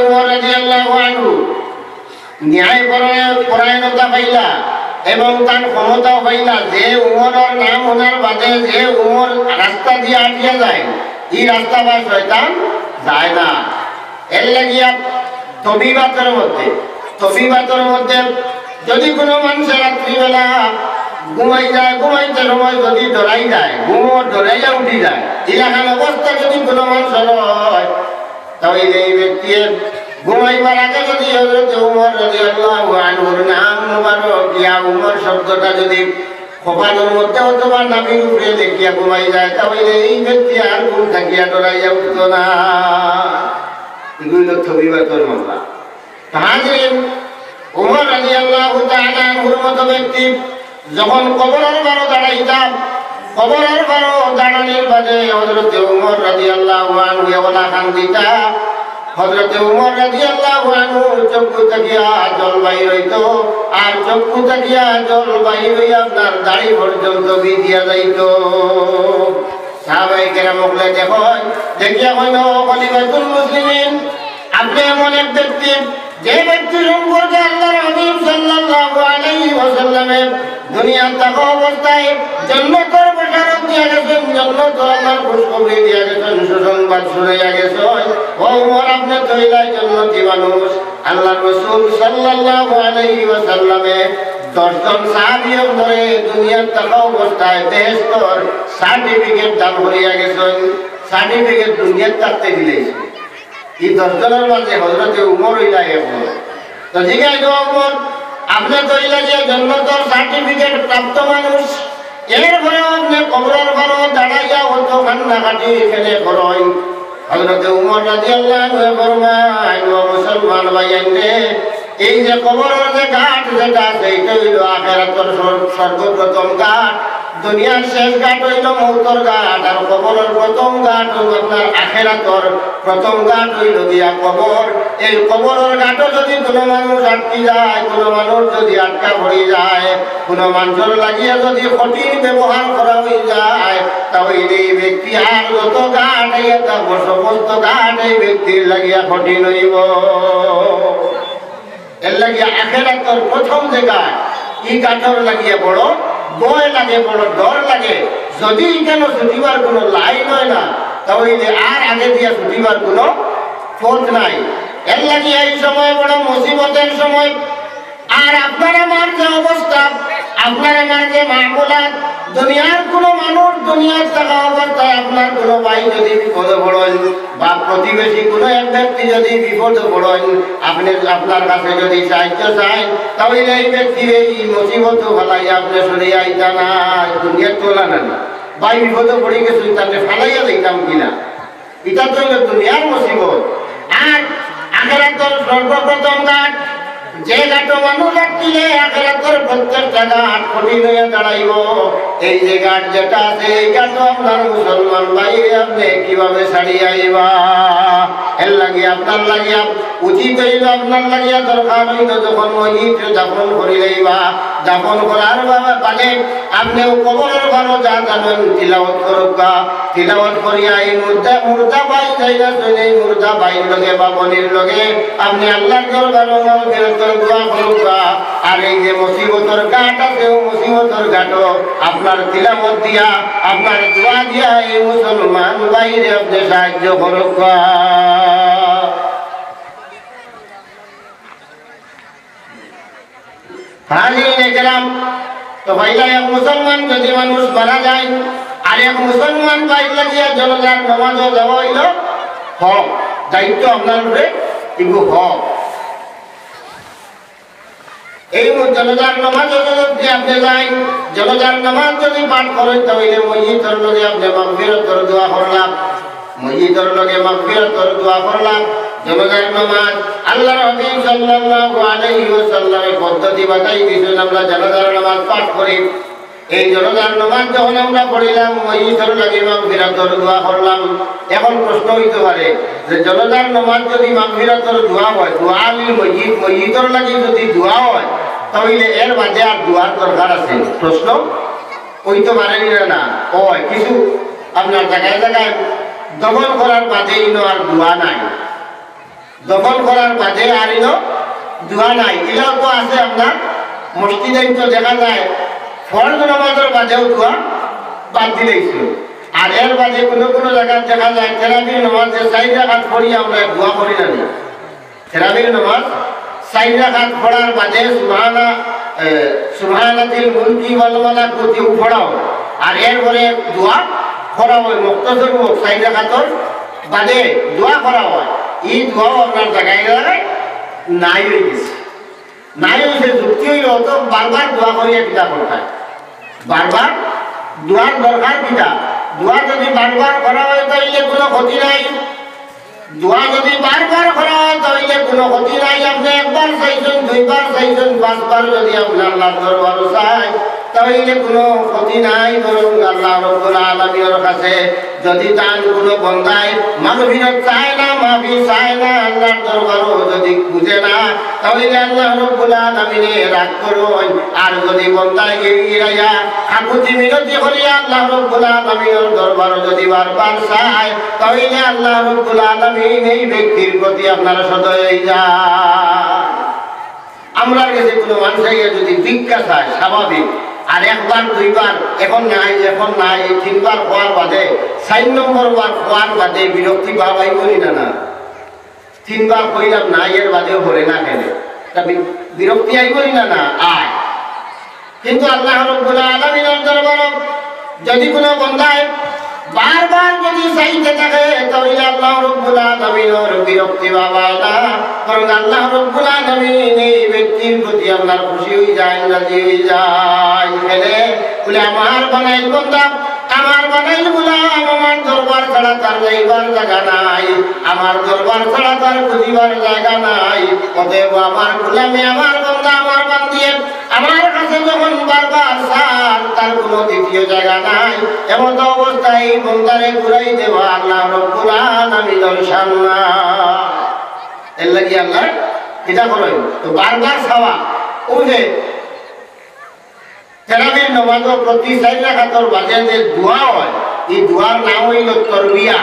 উমর রাদিয়াল্লাহু আনহু ন্যায় পরায়ণতা পাইলা এবং তার ক্ষমতাও পাইলা যে উমরের নাম ওনার বাদে যে উমর রাস্তা দিয়ে আটিয়া যায় এই রাস্তা বা শয়তান যায় না। এর লাগিয়া তবিবাতের মধ্যে যদি কোনো মানুষের রাত্রিবেলা ঘুমাই যায়, ঘুমাইতে সময় যদি ডরাই যায়, ঘুমোর ডরাইয়া উঠি যায়, এলাকার অবস্থা যদি কোনো মানুষের হয় তাহলে এই ব্যক্তির ঘুমাইবার আগে যদি হযরত উমর রাদিয়াল্লাহু আনহুর নাম মুবারক ইয়া উমর শব্দটা যদি কপালের মধ্যে অথবা নাভির উপরে দেখিয়া ঘুমাই যায় তাহলে এই ব্যক্তি আর ঘুম থাকিয়া ডরাইয়া উঠত না। এগুলো তবিবাতের মামলা। হাজরিন, উমর রাদিয়াল্লাহু তাআলা আনহুর মতো ব্যক্তি যখন কবরের বারো দাঁড়াইতাম, কবরের বারো দাঁড়ানির বাদে হযরত উমর রাদিয়াল্লাহু আনহু ওলা খান দিতা। হযরত উমর রাদিয়াল্লাহু আনহু চক্ষু তাকিয়া জল বাইর হইতো, আর চক্ষু তাকিয়া জল বাইর হইয়া আপনার দাড়ি পর্যন্ত ভিজিয়া যাইত। সাহাবায়ে কেরাম বলে দেখিয়া কইল, খলিফাতুল মুসলিমিন, আপনি এমন এক ব্যক্তি যে ব্যক্তি সম্পর্কে আল্লাহর হাবিব সাল্লাল্লাহু আলাইহি ওয়াসাল্লামে দুনিয়া থাকা অবস্থায় জান্নাতের বশারত দিয়া গেছেন, জান্নাতের আল্লাহর খুশখবরি দিয়া গেছেন, সুসংবাদ শুনাইয়া গেছেন। ও ওমর, আপনি তো ইলাই জান্নাতি মানুষ। আল্লাহর রাসূল সাল্লাল্লাহু আলাইহি ওয়াসাল্লামে 10 জন সাহাবীর ধরে দুনিয়ার থাকা অবস্থায় বেহেশতের সার্টিফিকেট দান করিয়া গেছেন। সার্টিফিকেট দুনিয়ার থাকতে দিলেছেন। এই 10 জনের মাঝে হযরত উমর ইলাই একজন। তো জিজ্ঞাসা করো, উমর, আপনি তো ইলাই জান্নাতের সার্টিফিকেট প্রাপ্ত মানুষ, এরপরে আপনি কবরের ভালো দাঁড়াইয়া অত কান্নাকাটি এখানে করেন। হযরত উমর রাদিয়াল্লাহু আনহু ফরমায়, ও মুসলমান ভাইয়ানে, এই যে কবরের যে ঘাট যেটা আছে এটা হইল আখিরাতের সর্বপ্রথম ঘাট। দুনিয়ার শেষ ঘাট হইল মৌতের ঘাট, আর কবরের প্রথম ঘাট হইল আপনার আখিরাতের প্রথম ঘাট হইল দিয়া কবর। এই কবরের ঘাটও যদি কোনো মানুষ আটকে যায়, কোনো মানুষ যদি আটকা পড়ে যায়, কোনো মানুষের লাগিয়া যদি কঠিন ব্যবহার করা হয়ে যায়, তাহলে এই ব্যক্তি আর যত ঘাট হইয়া থাকবো সমস্ত ঘাট এই ব্যক্তির লাগিয়া কঠিন হইব। এর লাগিয়া আখিরাতের প্রথম যে ঘাট, এই ঘাটের লাগিয়া বড় ভয় লাগে, বড় ডর লাগে। যদি কেন ছুটিবার কোনো লাইন হয় না, তাহলে আর আগে দিয়া ছুটিবার কোনো পথ নাই। এর লাগিয়া এই সময় বড় মুসিবতের সময়। আর আপনার আমার যে অবস্থা, আপনার আমার যে মামলাত, দুনিয়ার কোনো মানুষ দুনিয়ার থাকা অবস্থায় আপনার কোনো ভাই যদি বিপদে পড়েন বা প্রতিবেশী কোনো এক ব্যক্তি যদি বিপদে পড়েন, আপনি আপনার কাছে যদি সাহায্য চান, তাহলে এই ব্যক্তির এই মুসিবত ফেলাই আপনি সরিয়ে আইতা না, দুনিয়ার তোলা না। ভাই বিপদে পড়ে গেছেন, তাকে ফেলাইয়া দিতাম কিনা, এটা তো দুনিয়ার মুসিবত। আর আখিরাতের সর্বপ্রথম ঘাট, যে ঘাট মানুষ আটকিলে আখিরাতের প্রত্যেকটা ঘাট কঠিন হইয়া দাঁড়াইব। এই যে ঘাট যেটা আছে, এই ঘাট আপনার মুসলমান ভাই আপনি কিভাবে ছাড়িয়ে আইবা? এর লাগিয়া আপনার লাগিয়া উচিত হইল, আপনার লাগিয়া দরকার হইল, যখন মহিত দাফন করি লইবা, দাফন করার বাদে আপনিও কবরের ভালো যা জানেন তিলাওয়াত করবা। তিলাওয়াত করিয়া এই মুর্দা পাই যাই না, এই মুর্দা পাইর লগে বা বনির লগে আপনি আল্লাহর দরবারে মাগফিরাতের দোয়া করবা। আর এই যে মুসিবতের ঘাট আছে, ও মুসিবতের ঘাটও আপনার তিলাওয়াত দিয়া, আপনার দোয়া দিয়া এই মুসলমান ভাইরে আপনি সাহায্য করবা। হাজিরিনে কেরাম, তো ভাইলা এক মুসলমান যদি মানুষ মারা যায়, আর এক মুসলমান ভাই লাগিয়া জনজার নামাজও দেওয়া হইল হক, দায়িত্ব আপনার উপরে, কিন্তু হক। এই জনজার নামাজও যদি আপনি যাই, জনজার নামাজ যদি পাঠ করেন, তাহলে মসজিদের লগে আপনি মাগফিরাতের দোয়া করলাম, মসজিদের লগে মাগফিরাতের দোয়া করলাম। জনজার নামাজ আল্লাহর হাবিব সাল্লাল্লাহু আলাইহি ওয়াসাল্লামের পদ্ধতি বাতাই দিয়েছেন, আমরা জনজার নামাজ পাঠ করি। এই জনজার নামাজ যখন আমরা পড়িলাম, মসজিদের লগে মাগফিরাতের দোয়া করলাম। এখন প্রশ্ন হইতে পারে যে জনজার নামাজ যদি মাগফিরাতের দোয়া হয়, দোয়া আলী মসজিদের লাগে যদি দোয়া হয়, তাহলে এর মাঝে আর দোয়ার দরকার আছে? প্রশ্ন হইতে পারেনি না। হয় কিছু আপনার জায়গায় জায়গায় দমন করার বাদে আর দোয়া নাই, দখল করার বাদে আর দোয়া নাই। এটাও তো আছে আপনার মসজিদে তো দেখা যায় ফরজ নামাজের বাদেও দোয়া বাদ দিলেছিল। আর এর বাদে কোনো কোনো জায়গায় দেখা যায় তেরাবির নামাজে 4 রাকাত পড়ি আমরা দোয়া করি না। তেরাবির নামাজ 4 রাকাত পড়ার বাদে সুবহানাল্লাহিল মুলকি ওয়াল মালাকুতি পড়াও, আর এরপরে দোয়া করা হয় মুক্তসর 4 রাকাতের বাদে দোয়া করা হয়। এই দোয়াও আপনার জায়গায় জায়গায় নাই হয়ে গেছে। নাই হয়েছে যুক্তি হইল তো বারবার দোয়া করিয়া পিতা করতে, বারবার দোয়ার দরকার পিতা। দোয়া যদি বারবার করা হয় তাহলে কোনো ক্ষতি নাই। দোয়া যদি বারবার করা হয় তাহলে কোনো ক্ষতি নাই। আপনি একবার চাইছেন, 2 বার চাইছেন, 5 বার যদি আপনি আল্লাহর দরবারে চাই তাহলে কোনো ক্ষতি নাই। বরং আল্লাহ রাব্বুল আলামিনের কাছে যদি তার কোনো বন্দায় মাগফিরাত চায় না, মাফি চায় না, আল্লাহর দরবারও যদি খুঁজে না তাহলে আল্লাহ রাব্বুল আলামিন রাগ করুন। আর যদি বন্দায় গিরাইয়া কাকুতি মিনতি করিয়া আল্লাহ রাব্বুল আলামিনের দরবারও যদি বারবার চায় তাহলে আল্লাহ রাব্বুল আলামিন এই ব্যক্তির প্রতি আপনারা সদয় হয়ে যায়। আমরা কাছে কোনো মানুষের যদি ভিক্ষা চায় স্বাভাবিক, আর 1 বার 2 বার এখন নাই 3 বার হওয়ার বাদে 4 নম্বর বার হওয়ার বাদে বিরক্তি ভাবাই করি না। 3 বার কইলাম নাই এর বাদেও হলে না খেলে বিরক্তি আই করি না আয়। কিন্তু আল্লাহ রাব্বুল আলামিনের দরবারে যদি কোনো বান্দায় বারবার যদি চাইতে থাকে তাহলে আল্লাহ রাব্বুল আলামিনের বিরক্তি ভাবায় না, বরং আল্লাহ রাব্বুল আলামিন এই ব্যক্তির প্রতি আপনার খুশি হয়ে যায়, রাজি হয়ে যায়। খেলে বলে আমার বানাইল বান্দা, আমার বানাইল গোলাম, আমার দরবার ছাড়া তার যাইবার জায়গা নাই, আমার দরবার ছাড়া তার খুঁজিবার জায়গা নাই। অতএব আমার গোলামে, আমার বান্দা, আমার বান্দিয়ে আমার কাছে যখন বারবার চান তার কোনো দ্বিতীয় জায়গা নাই। এমন অবস্থায় এই বান্দারে ঘুরাই দেওয়া আল্লাহ রাব্বুল আলামিনের শান। এর লাগি আল্লাহ এটা করেন তো বারবার চাওয়া। ওই যে তেরাবির নামাজও প্রতি 4 রাকাতের বাদে যে দোয়া হয়, এই দোয়ার নাম হইল তরবিয়া।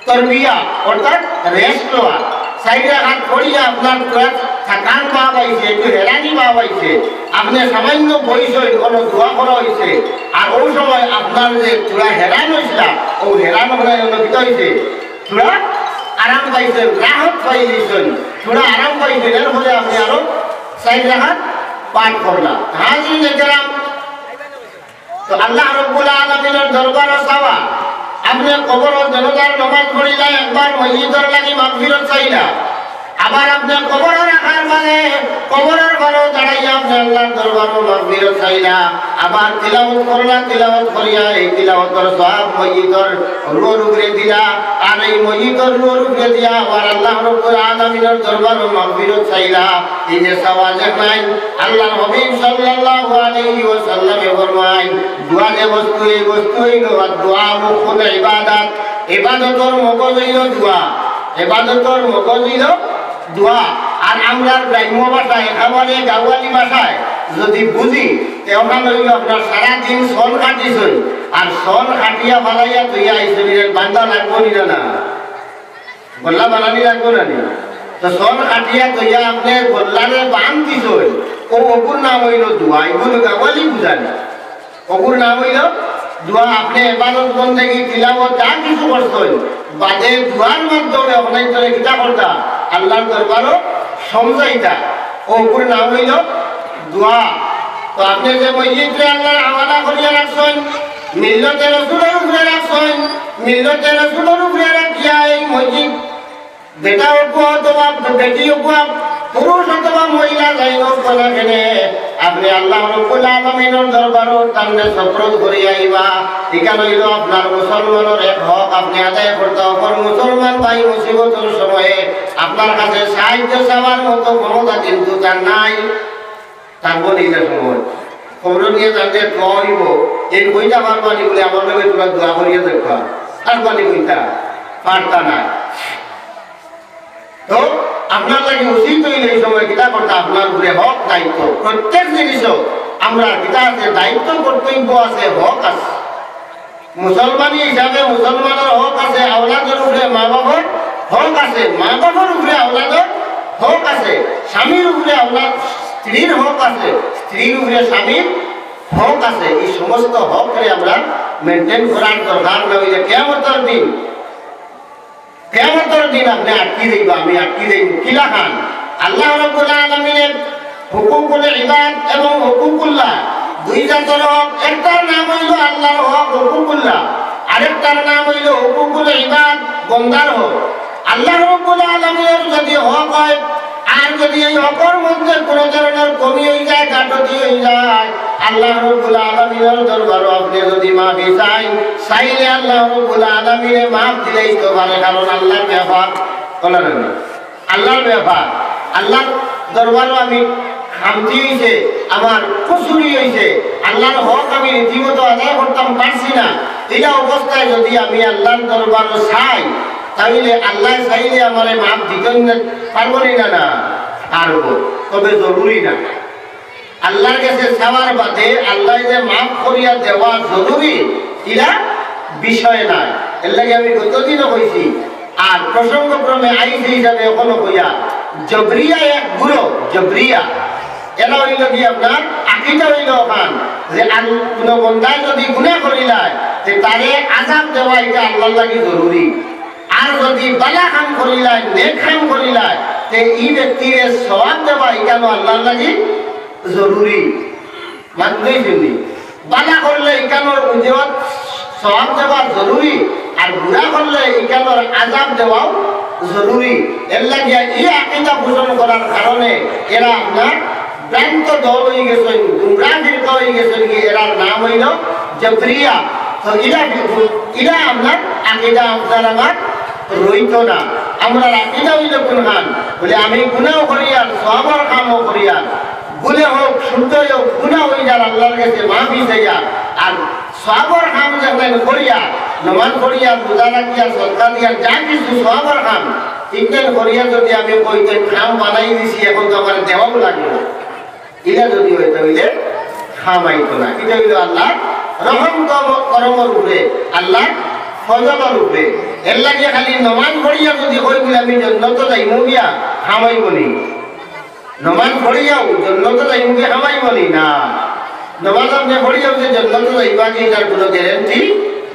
তরবিয়া অর্থাৎ রেস্ট লওয়া। 4 রাকাত পড়িয়া আপনার থাকান পাওয়া পাইছে, একটু হেরানি পাওয়া পাইছে, আপনি সামান্য বইছেন, কোনো দোয়া করা হয়েছে, আর ওই সময় আপনার যে চূড়া হেরান হয়েছিল ও হেরান কিতা হয়েছে, চূড়া আরাম পাইছেন, রাহত পাই দিয়েছেন, চূড়া আরাম পাইছেন। এর ফলে আপনি আরো 4 রাকাত পাঠ করলাম। হাজির দেখলাম তো আল্লাহ রাব্বুল আলামিনের দরবারে চাওয়া। আপনি কবরের জনতার নামাজ পড়িলা, একবার মসজিদের লাগি মাগফিরাত চাইলা, আবার আপনি কবরে রাখার মানে কবরের ঘরে দাঁড়াইয়া আপনি আল্লাহর দরবারে মাগফিরাত চাইলা, আবার তিলাওয়াত করলা, তিলাওয়াত করিয়া এই তিলাওয়াতের সওয়াব মসজিদের রুহের উপরে দিলা, আর এই মসজিদের রুহের উপরে দিয়া আবার আল্লাহ রাব্বুল আলামিনের দরবারে মাগফিরাত চাইলা। এই যে সওয়াজের নাই আল্লাহর হাবিব সাল্লাল্লাহু আলাইহি ওয়াসাল্লাম ফরমায়, দোয়া যে বস্তু, এই বস্তু হইল দোয়া মুখুল ইবাদত। ইবাদতের মগজ হইল দোয়া, ইবাদতের মগজ হইল দোয়া। আর আমরা গ্রাম্য ভাষায়, একেবারে গাওয়ালি ভাষায় যদি বুঝি, ওখান হইল আপনার সারাদিন সন কাটিছেন, আর সন কাটিয়া ফালাইয়া তুইয়া আইসেন, বান্ধা লাগবো নি না, গোল্লা বানানি লাগবো না নি? তো সন কাটিয়া তুইয়া আপনি গোল্লারে বান দিছেন, ও অকুর নাম হইল দোয়া। এগুলো গাওয়ালি বুঝানি, অকুর নাম হইল দোয়া। আপনি ইবাদত বন্দেগী তিলাওয়াত যা কিছু করছেন বাদে দোয়ার মাধ্যমে আপনার তোরে কিতা করতা, আল্লাহর দরবারও সমঝাইতা, ওর নাম হইল দোয়া। তো আপনি যে মসজিদে আল্লাহর হাওয়ালা করিয়া রাখছেন, মিল্লতে রাসূলের উপরে রাখছেন, মিল্লতে রাসূলের উপরে রাখিয়া এই মসজিদ বেটা হোক অথবা বেটি হোক, পুরুষ অথবা মহিলা যাই হোক না কেন, আপনি আল্লাহ রাব্বুল আলামিনের দরবারও তামনে সফরত করিয়া আইবা। এখানে হইল আপনার মুসলমানের এক হক আপনি আদায় করতে হবে। মুসলমান ভাই মুসিবতের সময়ে আপনার কাছে সাহায্য চাওয়ার মতো ক্ষমতা কিন্তু তার নাই। তার বলিলে সময় খবর নিয়ে জানতে কইব এই কইটা আমার পানি বলে আমার লোকে তোরা দোয়া করিয়া দেখা, তার পানি কইটা পারতা নাই। তো আপনার লাগে উচিত হইলে এই সময় কিতা করতে, আপনার উপরে হক দায়িত্ব, প্রত্যেক জিনিসও আমরা কিতা আছে দায়িত্ব কর্তব্য আছে, হক আছে। মুসলমানি হিসাবে মুসলমানের হক আছে, আওলাদের উপরে মা বাবার হক আছে, মা বাবার উপরে হক আছে, স্বামীর উপরে আপনার স্ত্রীর হক আছে, স্ত্রীর উপরে স্বামীর হক আছে। এই সমস্ত হকরে আমরা মেনটেন করার দরকার। না হইলে কিয়ামতের দিন আপনি আটকি দেব, আমি আটকি দেব কিলা খান। আল্লাহ রাব্বুল আলামিনের হুকুকুল ইবাদ এবং হুকুকুল্লাহ দুই জাতের হক। একটার নাম হইল আল্লাহর হক হুকুকুল্লাহ, আরেকটার নাম হইল হুকুকুল ইবাদ বান্দার হক। আল্লাহ রাব্বুল আলামিনের যদি হক হয় আর যদি এই হকের মধ্যে কোনো ধরনের কমি হয়ে যায়, গাটতি হয়ে যায়, আল্লাহ রাব্বুল আলামিনের দরবারে আপনি যদি মাফি চাইলে আল্লাহ রাব্বুল আলামিনে মাফ দিলেই তো পারে। কারণ আল্লাহর ব্যাপার বলেন, আল্লাহর ব্যাপার, আল্লাহর দরবারে আমি খামতি হয়েছে, আমার কসুরি হয়েছে, আল্লাহর হক আমি রীতিমতো আদায় করতাম পারছি না, এই অবস্থায় যদি আমি আল্লাহর দরবারে চাই, তাহলে আল্লাহ চাইলে আমার মাপ দিতে পারবো না? না পারবো, তবে জরুরি না। আল্লাহর কাছে চাওয়ার বাদে আল্লাহ যে মাফ করিয়া দেওয়া জরুরি এরা বিষয় নাই। এর লাগে আমি গতদিনও কইছি, আর প্রসঙ্গক্রমে আইসি হিসাবে এখনো কইয়া, জবরিয়া এক গুরু, জবরিয়া এরা হইল কি আপনার আকিদা হইল ওখান যে কোনো বন্দায় যদি গুনাহ করিলায় যে তারে আযাব দেওয়া এটা আল্লাহর লাগি জরুরি। আর যদি বালা কাম করিলায়, নেক কাম করিলায়, তে এই ব্যক্তির সওয়াব দেওয়া এটা আল্লাহর লাগি জরুরি। মানতেই শুনি বালা করলে এখানোর উজরত সওয়াব দেওয়া জরুরি, আর গুনাহ করলে এখানোর আযাব দেওয়াও জরুরি। এর লাগিয়া এই আকিদা পোষণ করার কারণে এরা আপনার ভ্রান্ত দল হয়ে গেছেন, গুমরাহ ফিরকা হয়ে গেছেন। এরার নাম হইল জবরিয়া। তো এরা আপনার আকিদা আপনার আমার রইত না। আমরা আকিদা হইল কোনখান বলে আমি গুনাহ করিয়ার সওয়াবের কামও করিয়ার, গুনাহ হোক শুদ্ধ হোক গুনাহ হয়ে যার আল্লাহর কাছে মাফি চাইয়া, আর সওয়াবের কাম যখন করিয়া নামাজ পড়িয়া রোজা রাখিয়া সদকা দিয়া যা কিছু সওয়াবের কাম ইনতেন করিয়া যদি আমি কইতেন খাম বানাই দিছি এখন তো আমার দেওয়াও লাগবে, এটা যদি হইতে হইলে খামাইতো না। এটা হইল আল্লাহ রহম করমের উপরে, আল্লাহ ফজলের উপরে। এর লাগে খালি নমাজ পড়িয়া যদি কই বলে আমি জান্নাতে যাইমু গিয়া খামাইবনি, নমাজ পড়িয়াও জান্নাতে যাইমু গিয়া খামাইবনি না। নমাজ আপনি পড়িয়াও যে জান্নাতে যাইবা কি তার কোনো গ্যারান্টি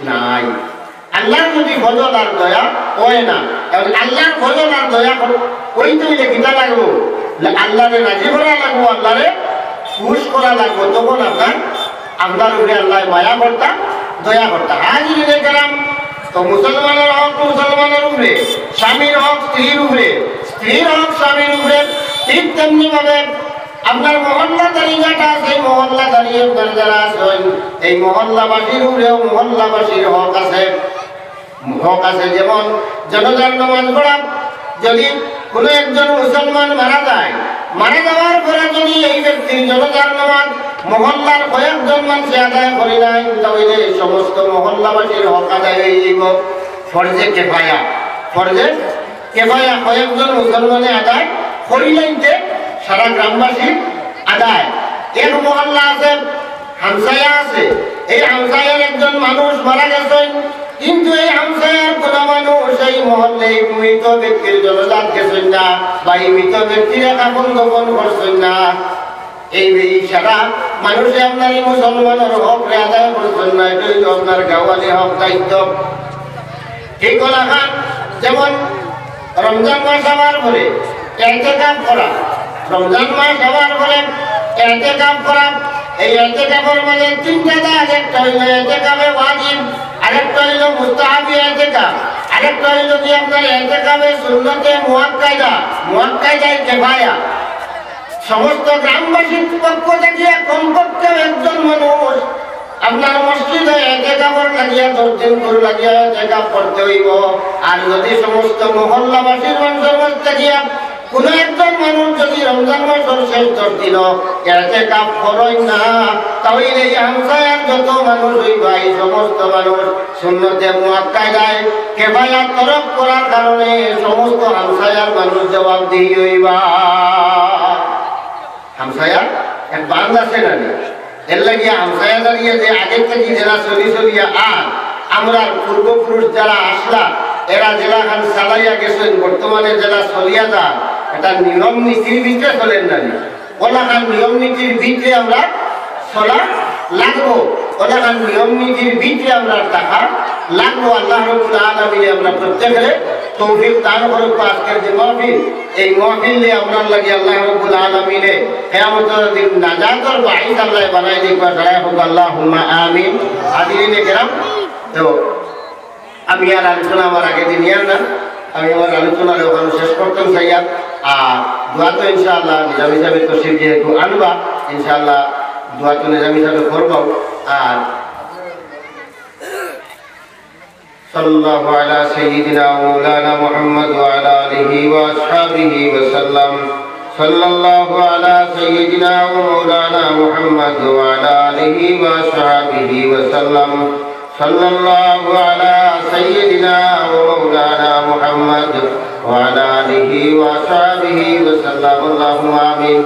নাই। আল্লাহর যদি ফজল আর দয়া হয় না, আল্লাহর ফজল আর দয়া ওইতে হইলে কিতা লাগবো, আল্লাহরে রাজি করা লাগবো, আল্লাহরে খুশ করা লাগবো, তখন আপনার উপরে আল্লাহ মায়া করতা, দয়া করতা। আজ যদি গেলাম তো মুসলমানের হক মুসলমানের উপরে, স্বামীর হক স্ত্রীর উপরে, স্ত্রীর হক স্বামীর উপরে। ঠিক তেমনি ভাবে আপনার মহল্লা তালিকাটা আছে, মহল্লা দাঁড়িয়ে যারা আছেন এই মহল্লাবাসীর উপরেও মহল্লাবাসীর হক আছে, হক আছে। যেমন জনজার নামাজ পড়া, যদি কোনো একজন মুসলমান মারা যায়, মারা যাওয়ার পরে যদি এই ব্যক্তির জনজার নামাজ মহল্লার কয়েকজন মানুষ আদায় করে নাই, তাহলে সমস্ত মহল্লাবাসীর হক আদায় হয়ে যাব। ফরজে কেফায়া, ফরজে কেফায়া কয়েকজন মুসলমানে আদায় করিলেনতে সারা গ্রামবাসী আদায়। এক মহল্লা আছে, হামসায়া আছে, এই হামসায়ার একজন মানুষ মারা গেছেন, কিন্তু এই হামসায়ার কোন মানুষ এই মহল্লে মৃত ব্যক্তির জনজাত গেছেন না, বা এই মৃত ব্যক্তির কাপন গোপন করছেন না। এই সারা মানুষে আপনার এই মুসলমানের হক আদায় করছেন না, এটা হইল আপনার গাওয়ালি হক দায়িত্ব। ঠিক কথা। যেমন রমজান মাস হওয়ার পরে ইতিকাফ করা, রমজান মাস হওয়ার পরে ইতিকাফ করা, এই ইতিকাফের মানে তিনটা কাজ। একটা হইল ইতিকাফে ওয়াজিব, আরেকটা হইল মুস্তাহাবি ইতিকাফ, আরেকটা হইল কি আপনার ইতিকাফে সুন্নতে মুআক্কাদা, মুআক্কাদায়ে কিফায়া। সমস্ত গ্রামবাসীর পক্ষ থেকে কমপক্ষে একজন মানুষ আপনার মসজিদে ইতিকাফের লাগিয়া 10 দিন করে লাগিয়া ইতিকাফ করতে হইব। আর যদি সমস্ত মহল্লাবাসীর মানুষের মধ্যে গিয়া কোন একজন মানুষ যদি রমজান মাসের শেষ 10 দিন ইতিকাফ করেন না, তাহলে এই হামসায়ার যত মানুষ হইবা এই সমস্ত মানুষ সুন্নতে মুআক্কাদায়ে কিফায়া তরক করার কারণে সমস্ত হামসায়ার মানুষ জবাবদিহি হইবা। হামসায়া এক বান্ধ আছে না, এর লাগিয়া হামসায়া দাঁড়িয়ে যে আগের থেকে যারা চলিয়া আর আমরা পূর্বপুরুষ যারা আসলা এরা জেলা খান চালাইয়া গেছেন, বর্তমানে যারা চলিয়া যা এটা নিয়ম নীতির ভিতরে চলেন না ওলাকার নিয়ম নীতির ভিতরে আমরা চলা লাগবো ওলাকার নিয়ম নীতির ভিতরে আমরা টাকা লাগবো আল্লাহ রাব্বুল আলামিন আমরা প্রত্যেকের তৌফিক দান করুক আজকের যে মাহফিল এই মাহফিল নিয়ে আমরা লাগি আল্লাহ রাব্বুল আলামিন কিয়ামতের দিন নাজাতের বাঈদ আল্লাহ বানাই দিবা দাঁড়ায় হোক আল্লাহুম্মা আমিন হাজিরিনে কেরাম তো আমি আর আলোচনা আমার আগে দিন না আমি আমার আলোচনার ওখানে শেষ করতাম চাইয়া আর দোয়া তো ইনশাআল্লাহ নিজাম হিসাবে তশরিফ যেহেতু আনবা ইনশাআল্লাহ দোয়া তো নিজাম হিসাবে করবো আর সাল্লাল্লাহু আলা সাইয়্যিদিনা মাওলানা মুহাম্মদ ওয়া আলা আলিহি ওয়া আসহাবিহি ওয়া সাল্লাম সাল্লাল্লাহু আলা সাইয়্যিদিনা মাওলানা মুহাম্মদ ওয়া আলা আলিহি ওয়া আসহাবিহি ওয়া সাল্লাম সাল্লাল্লাহু আলা সাইয়্যিদিনা মাওলানা মুহাম্মদ ওয়া আলা আলিহি ওয়া আসহাবিহি ওয়া সাল্লাম আল্লাহুম্মা আমিন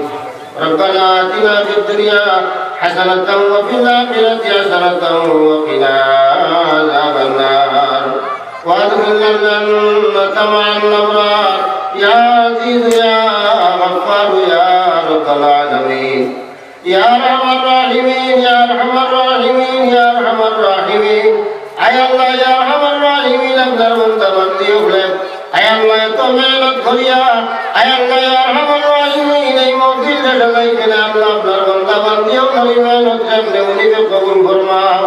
ربنا آتنا في الدنيا حسنة وفي الآخرة حسنة وقنا عذاب النار وادخلنا الجنة مع الأبرار يا عزيز يا غفار يا رب العالمين يا أرحم الراحمين يا أرحم الراحمين يا أرحم الراحمين أي الله يا أرحم الراحمين أقدر من تبدي أخلق أي الله يتمعلت خريا أي الله يا أرحم الراحمين أي موفيل لشغيكنا الله أقدر من تبدي أخلق ونترم لوني بقبول فرماه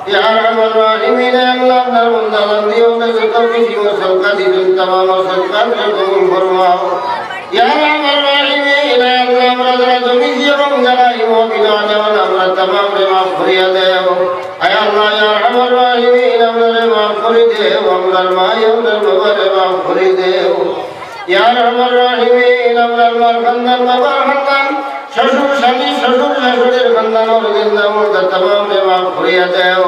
يا أرحم الراحمين أي الله أقدر من تبدي أخلق في وسوقات تمام وسوقات بقبول فرماه يا أرحم الراحمين أي الله أمرنا تميزي رمضاني وبنعنا ونمر تمام لما فريا ديو أي الله يا أرحم الراحمين أمرنا ما فريديو أمرنا ما يمرنا ما فريديو يا أرحم الراحمين أمرنا الخندن مبارحتن শ্বশুর স্বামী শ্বশুর শাশুড়ির খানদান ওর জিন্দামুর তমাম বেমা ফুরিয়া দেও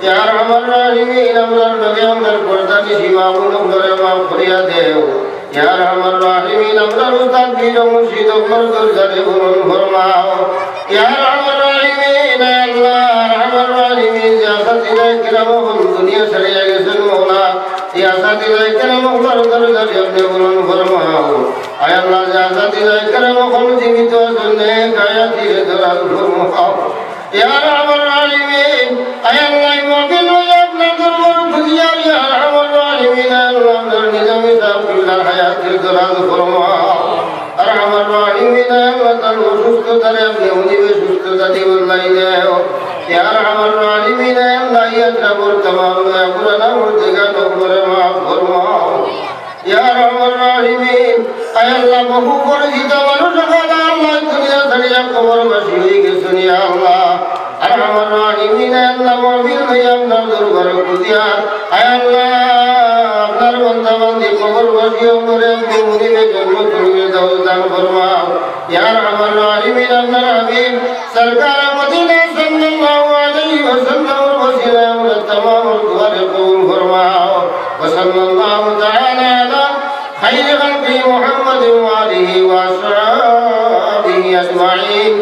ইয়া আরহামার রাহিমিন আমরার নবী আমরার পর্দানি সীমা গুলো করে মা ফুরিয়া দেও ইয়া আরহামার রাহিমিন আমরার উস্তাদ পীর মুর্শিদ মরদুর জানে গুরুন ফরমাও ইয়া আরহামার রাহিমিন আল্লাহ আরহামার রাহিমিন ইয়া সাথীরা কিরাম দুনিয়া ছাড়িয়ে গেছেন মওলা ইয়া সাথীরা কিরাম মরদুর জানে আপনি গুরুন ফরমাও আয় আল্লাহ ইয়া সাথীরা কিরাম জীবিত আছেন কায়াতির দরাজ ফরমাও ইয়া আরহামার রাহিমিন আয় আল্লাহ মুমিন ওয়া আপনার দরবার খুঁজিয়া ইয়া আরহামার রাহিমিন আল্লাহ আপনার নিজামে সাফিলার হায়াতের দরাজ ফরমাও আরহামার রাহিমিন আল্লাহ তার সুস্থতারে আপনি উনিবে সুস্থতা দিবেন লাইলেও ইয়া আরহামার রাহিমিন আল্লাহ ইয়া তাবর तमाम পুরানা মুর্তিকা নবরে মাফ ফরমাও ইয়া আরহামার রাহিমিন আয় আল্লাহ বহু পরিচিত মানুষ আল্লাহ দুনিয়া ছাড়িয়া কবরবাসী হয়ে গেছেন ইয়া আল্লাহ আরহামার রাহিমিন আল্লাহ মুমিন হইয়া আপনার দরবারে খুঁজিয়া আয় আল্লাহ আপনার বান্দা বান্দি কবরবাসী করে আপনি মুনিবে জন্ম তুলিয়ে দাও দান ফরমাও ইয়া আরহামার রাহিমিন আপনার হাবিব সরকার মদিনা সাল্লাল্লাহু আলাইহি ওয়াসাল্লাম ওসিলা আমরা तमाम দুয়ারে কবুল ফরমাও ওয়া সাল্লাল্লাহু তাআলা আলা খায়রি খালকি মুহাম্মাদিন ওয়া আলিহি ওয়া আসহাবিহি আজমাইন